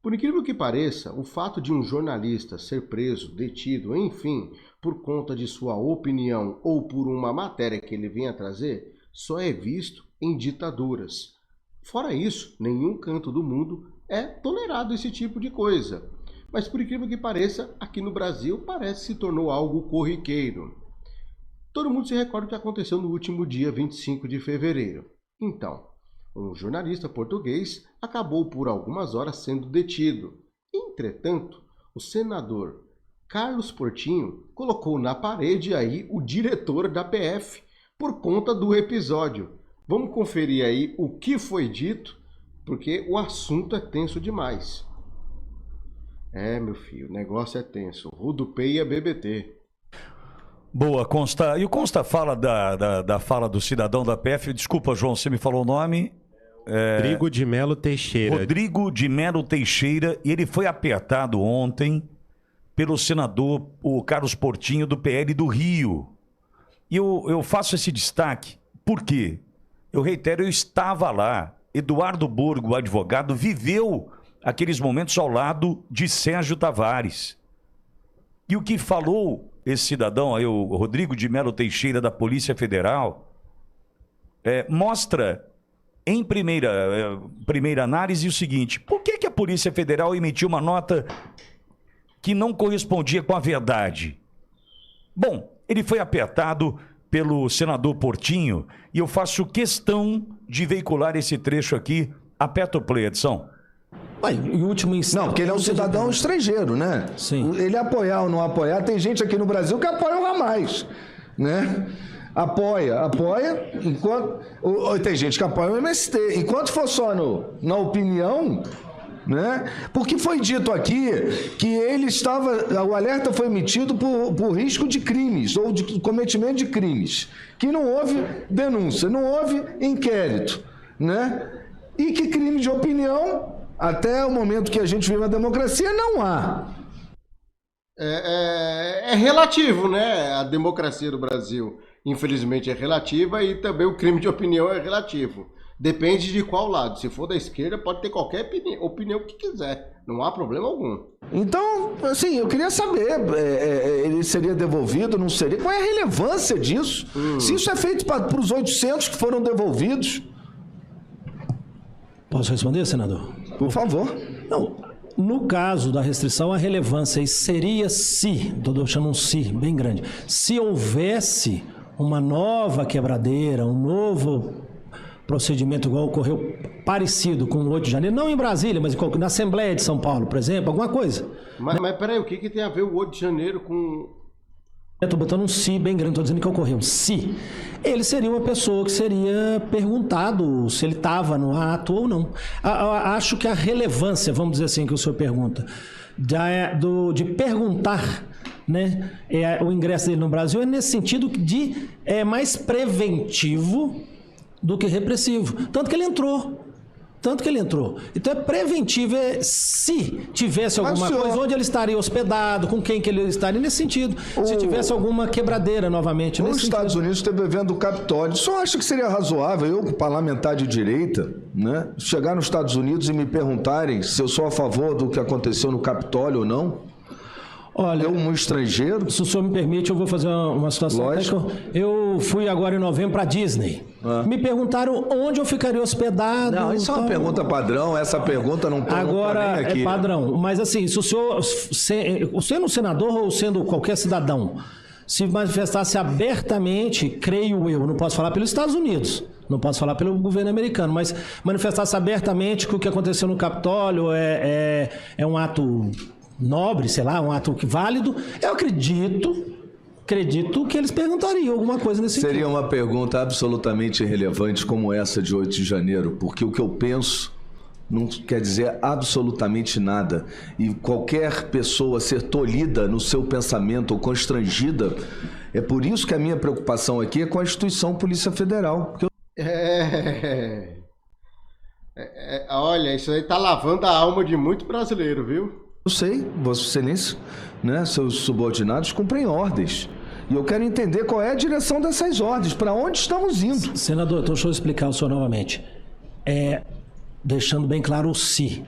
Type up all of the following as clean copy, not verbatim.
Por incrível que pareça, o fato de um jornalista ser preso, detido, enfim, por conta de sua opinião ou por uma matéria que ele venha trazer, só é visto em ditaduras. Fora isso, nenhum canto do mundo é tolerado esse tipo de coisa. Mas por incrível que pareça, aqui no Brasil parece que se tornou algo corriqueiro. Todo mundo se recorda o que aconteceu no último dia 25 de fevereiro. Então, um jornalista português acabou por algumas horas sendo detido. Entretanto, o senador Carlos Portinho colocou na parede aí o diretor da PF por conta do episódio. Vamos conferir aí o que foi dito, porque o assunto é tenso demais. Meu filho, o negócio é tenso. Rodopeia BBT. Boa, Consta. E o Consta fala da fala do cidadão da PF. Desculpa, João, você me falou o nome. Rodrigo de Melo Teixeira. Rodrigo de Melo Teixeira. E ele foi apertado ontem pelo senador, o Carlos Portinho, do PL do Rio. E eu faço esse destaque. Por quê? Eu reitero, eu estava lá. Eduardo Borgo, o advogado, viveu aqueles momentos ao lado de Sérgio Tavares. E o que falou esse cidadão, aí, o Rodrigo de Melo Teixeira, da Polícia Federal, mostra, em primeira análise, o seguinte: por que a Polícia Federal emitiu uma nota que não correspondia com a verdade? Bom, ele foi apertado pelo senador Portinho e eu faço questão de veicular esse trecho aqui. Aperta o play, Edson. Em último instante... Não, porque ele é um cidadão estrangeiro, né? Sim. Ele apoiar ou não apoiar, tem gente aqui no Brasil que apoia o Hamas, né? Apoia, enquanto... Tem gente que apoia o MST. Enquanto for só na opinião, né? Porque foi dito aqui que ele estava... O alerta foi emitido por risco de crimes, ou de cometimento de crimes, que não houve denúncia, não houve inquérito, né? E que crime de opinião... Até o momento que a gente vive na democracia, não há. É relativo, né? A democracia do Brasil, infelizmente, é relativa e também o crime de opinião é relativo. Depende de qual lado. Se for da esquerda, pode ter qualquer opinião que quiser. Não há problema algum. Então, assim, eu queria saber, ele seria devolvido, não seria? Qual é a relevância disso? Se isso é feito para os 800 que foram devolvidos... Posso responder, senador? Por favor. Não, no caso da restrição, a relevância seria se, estou deixando um se bem grande, se houvesse uma nova quebradeira, um novo procedimento igual ocorreu parecido com o 8 de janeiro, não em Brasília, mas na Assembleia de São Paulo, por exemplo, alguma coisa. Mas peraí, o que tem a ver o 8 de janeiro com... Eu estou botando um se bem grande, estou dizendo que ocorreu. Se ele seria uma pessoa que seria perguntado se ele estava no ato ou não. Acho que a relevância, vamos dizer assim, que o senhor pergunta, de perguntar, né, o ingresso dele no Brasil é nesse sentido de mais preventivo do que repressivo. Tanto que ele entrou. Então é preventivo, se tivesse alguma coisa, onde ele estaria hospedado, com quem que ele estaria, nesse sentido. Se tivesse alguma quebradeira novamente. Os Estados Unidos teve o evento do Capitólio. Só acho que seria razoável, eu, parlamentar de direita, né, chegar nos Estados Unidos e me perguntarem se eu sou a favor do que aconteceu no Capitólio ou não. Olha, um estrangeiro? Se o senhor me permite, eu vou fazer uma situação. Lógico. Eu fui agora em novembro para Disney. Me perguntaram onde eu ficaria hospedado. Não, isso é uma pergunta padrão. Essa pergunta não está agora nem aqui. É padrão. Mas assim, se o senhor, sendo um senador ou sendo qualquer cidadão, se manifestasse abertamente, creio eu, não posso falar pelos Estados Unidos, não posso falar pelo governo americano, mas manifestasse abertamente que o que aconteceu no Capitólio é um ato nobre, sei lá, um ato válido, eu acredito que eles perguntariam alguma coisa nesse sentido. Seria uma pergunta absolutamente irrelevante como essa de 8 de janeiro, porque o que eu penso não quer dizer absolutamente nada. E qualquer pessoa ser tolhida no seu pensamento ou constrangida, é por isso que a minha preocupação aqui é com a instituição Polícia Federal. Porque olha, isso aí tá lavando a alma de muito brasileiro, viu? Eu sei, Vossa Excelência, né, seus subordinados cumprem ordens. E eu quero entender qual é a direção dessas ordens, para onde estamos indo. Senador, então deixa eu explicar o senhor novamente. Deixando bem claro o se.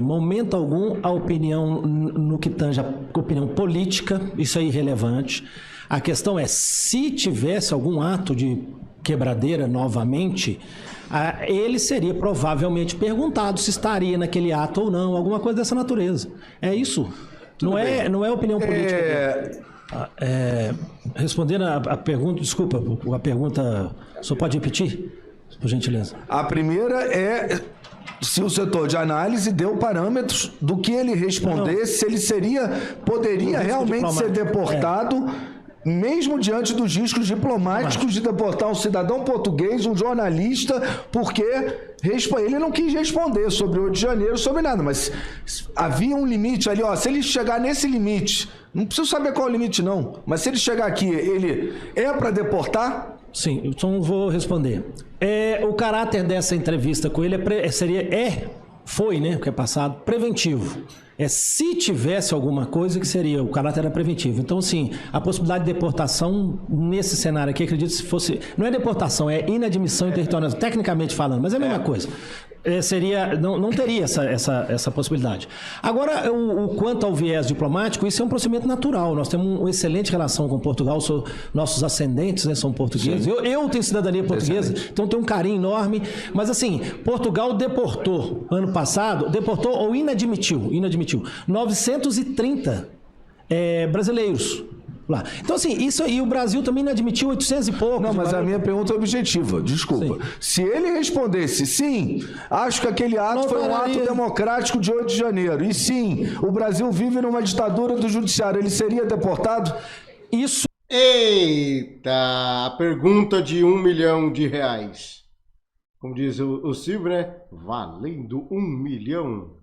momento algum, a opinião no que tange a opinião política, isso é irrelevante. A questão é, se tivesse algum ato de quebradeira novamente, ele seria provavelmente perguntado se estaria naquele ato ou não, alguma coisa dessa natureza. É isso. Não é opinião política. Respondendo a pergunta, desculpa, a pergunta, só pode repetir, por gentileza? A primeira é se o setor de análise deu parâmetros do que ele respondesse, se ele poderia realmente ser deportado, mesmo diante dos riscos diplomáticos de deportar um cidadão português, um jornalista, porque ele não quis responder sobre o Rio de Janeiro, sobre nada, mas havia um limite ali, se ele chegar nesse limite, não preciso saber qual é o limite não, mas se ele chegar aqui, ele é para deportar? Sim, então vou responder. O caráter dessa entrevista com ele foi, né, porque é passado, preventivo. Se tivesse alguma coisa que seria, o caráter era preventivo. Então, sim, a possibilidade de deportação nesse cenário aqui, acredito se fosse... Não é deportação, é inadmissão em território nacional, tecnicamente falando, mas é a mesma coisa. Não teria essa possibilidade. Agora, o quanto ao viés diplomático, isso é um procedimento natural. Nós temos uma excelente relação com Portugal, nossos ascendentes, né, são portugueses. Eu tenho cidadania portuguesa, então tenho um carinho enorme. Mas assim, Portugal deportou, ano passado, ou inadmitiu 930 brasileiros lá. Então, assim, isso aí, o Brasil também não admitiu 800 e poucos. Não, mas a minha pergunta é objetiva, desculpa. Sim. Se ele respondesse, sim, acho que aquele ato foi um ato democrático de 8 de janeiro, e sim, o Brasil vive numa ditadura do judiciário, ele seria deportado? Isso. Eita, a pergunta de R$1 milhão. Como diz o Silvio, né? Valendo 1 milhão.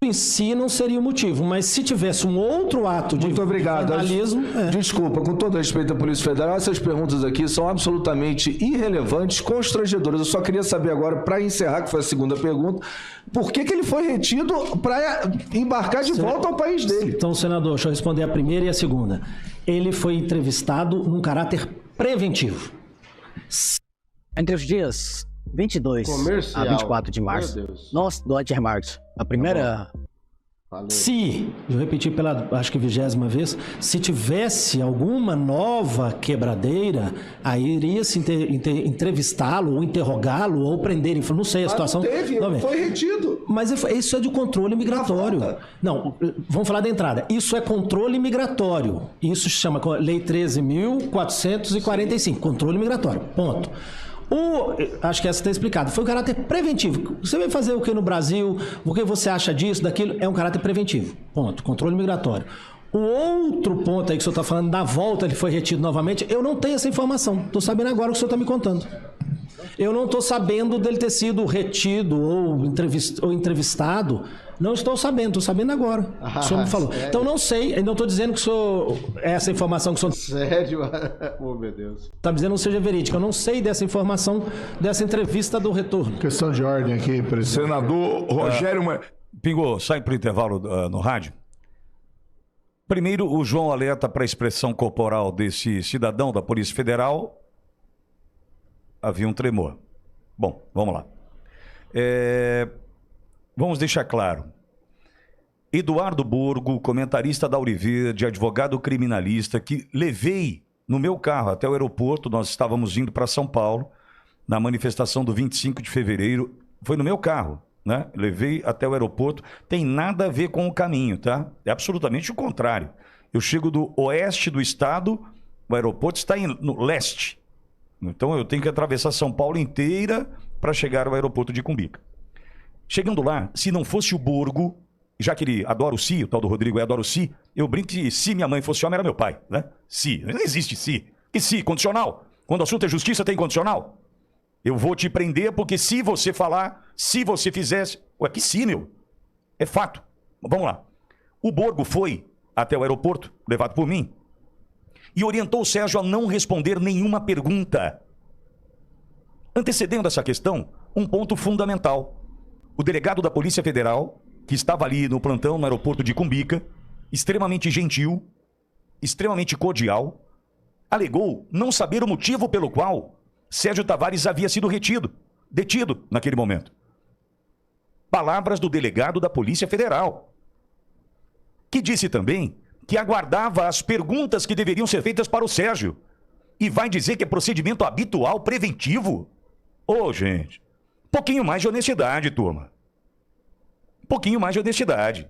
Em si não seria o motivo, mas se tivesse um outro ato de vandalismo... Desculpa, com todo respeito à Polícia Federal, essas perguntas aqui são absolutamente irrelevantes, constrangedoras. Eu só queria saber agora, para encerrar, que foi a segunda pergunta, por que ele foi retido para embarcar de volta ao país dele? Então, senador, deixa eu responder a primeira e a segunda. Ele foi entrevistado num caráter preventivo. Entre os dias 22 a 24 de março, nós, do Dr. Marcos, a primeira... Eu repeti pela, acho que 20ª vez, se tivesse alguma nova quebradeira, aí iria-se entrevistá-lo, ou interrogá-lo, ou prender, não sei a situação. Foi retido. Mas isso é de controle migratório. Não, vamos falar da entrada. Isso é controle migratório. Isso se chama Lei 13.445, controle migratório, ponto. Acho que essa está explicada. Foi um caráter preventivo. Você vai fazer o que no Brasil? O que você acha disso, daquilo? É um caráter preventivo. Ponto. Controle migratório. O outro ponto aí que o senhor está falando, da volta ele foi retido novamente, eu não tenho essa informação. Estou sabendo agora o que o senhor está me contando. Eu não estou sabendo dele ter sido retido ou entrevistado. Não estou sabendo agora. O senhor me falou. Sério? Então não sei, não estou dizendo que o senhor, essa informação que o senhor... Sério? Oh, meu Deus. Está dizendo que não seja verídica. Eu não sei dessa informação, dessa entrevista do retorno. Questão de ordem aqui, presidente. Senador Rogério... Pingou, sai para o intervalo no rádio. Primeiro, o João alerta para a expressão corporal desse cidadão da Polícia Federal. Havia um tremor. Bom, vamos lá. Vamos deixar claro. Eduardo Borgo, comentarista da Auriverde, advogado criminalista, que levei no meu carro até o aeroporto, nós estávamos indo para São Paulo, na manifestação do 25 de fevereiro, foi no meu carro, né? Levei até o aeroporto, tem nada a ver com o caminho, tá? É absolutamente o contrário. Eu chego do oeste do estado, o aeroporto está no leste. Então eu tenho que atravessar São Paulo inteira para chegar ao aeroporto de Cumbica. Chegando lá, se não fosse o Borgo, já que ele adora o si, o tal do Rodrigo adora o si, eu brinco que se minha mãe fosse homem era meu pai, né? Si, não existe si. E si, condicional? Quando o assunto é justiça, tem condicional? Eu vou te prender porque se você falar, se você fizesse... Ué, que si, meu? É fato. Vamos lá. O Borgo foi até o aeroporto, levado por mim, e orientou o Sérgio a não responder nenhuma pergunta. Antecedendo essa questão, um ponto fundamental. O delegado da Polícia Federal, que estava ali no plantão no aeroporto de Cumbica, extremamente gentil, extremamente cordial, alegou não saber o motivo pelo qual Sérgio Tavares havia sido detido naquele momento. Palavras do delegado da Polícia Federal, que disse também que aguardava as perguntas que deveriam ser feitas para o Sérgio. E vai dizer que é procedimento habitual, preventivo? Ô, gente, pouquinho mais de honestidade, turma. Pouquinho mais de honestidade.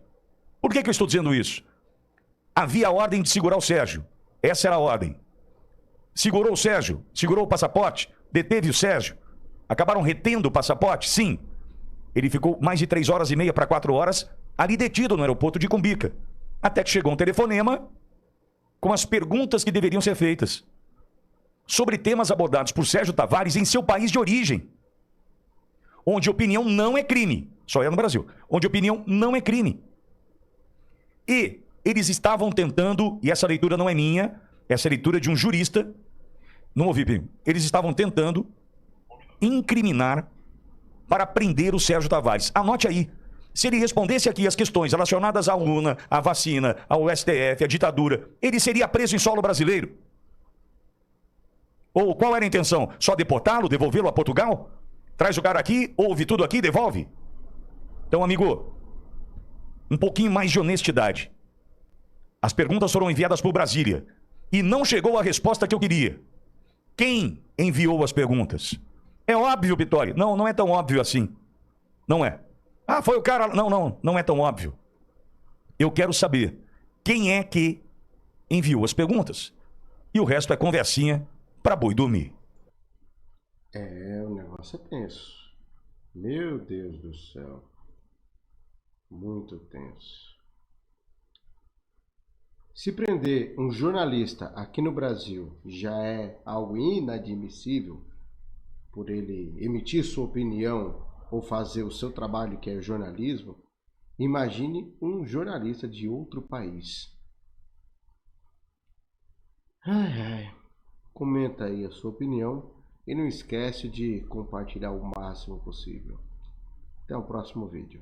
Por que eu estou dizendo isso? Havia a ordem de segurar o Sérgio. Essa era a ordem. Segurou o Sérgio, segurou o passaporte, deteve o Sérgio. Acabaram retendo o passaporte? Sim. Ele ficou mais de 3 horas e meia para 4 horas ali detido no aeroporto de Cumbica. Até que chegou um telefonema com as perguntas que deveriam ser feitas sobre temas abordados por Sérgio Tavares em seu país de origem, onde opinião não é crime. Só é no Brasil. Onde opinião não é crime. E eles estavam tentando, e essa leitura não é minha, essa é a leitura de um jurista, não ouvi bem, eles estavam tentando incriminar para prender o Sérgio Tavares. Anote aí, se ele respondesse aqui as questões relacionadas à urna, à vacina, ao STF, à ditadura, ele seria preso em solo brasileiro? Ou qual era a intenção? Só deportá-lo, devolvê-lo a Portugal? Traz o cara aqui, ouve tudo aqui, devolve? Então, amigo, um pouquinho mais de honestidade. As perguntas foram enviadas por Brasília e não chegou a resposta que eu queria. Quem enviou as perguntas? É óbvio, Vitória. Não, não é tão óbvio assim. Não é. Ah, foi o cara... Não é tão óbvio. Eu quero saber quem é que enviou as perguntas. E o resto é conversinha para boi dormir. O negócio é tenso. Meu Deus do céu. Muito tenso. Se prender um jornalista aqui no Brasil já é algo inadmissível por ele emitir sua opinião ou fazer o seu trabalho, que é jornalismo, imagine um jornalista de outro país. Comenta aí a sua opinião e não esquece de compartilhar o máximo possível. Até o próximo vídeo.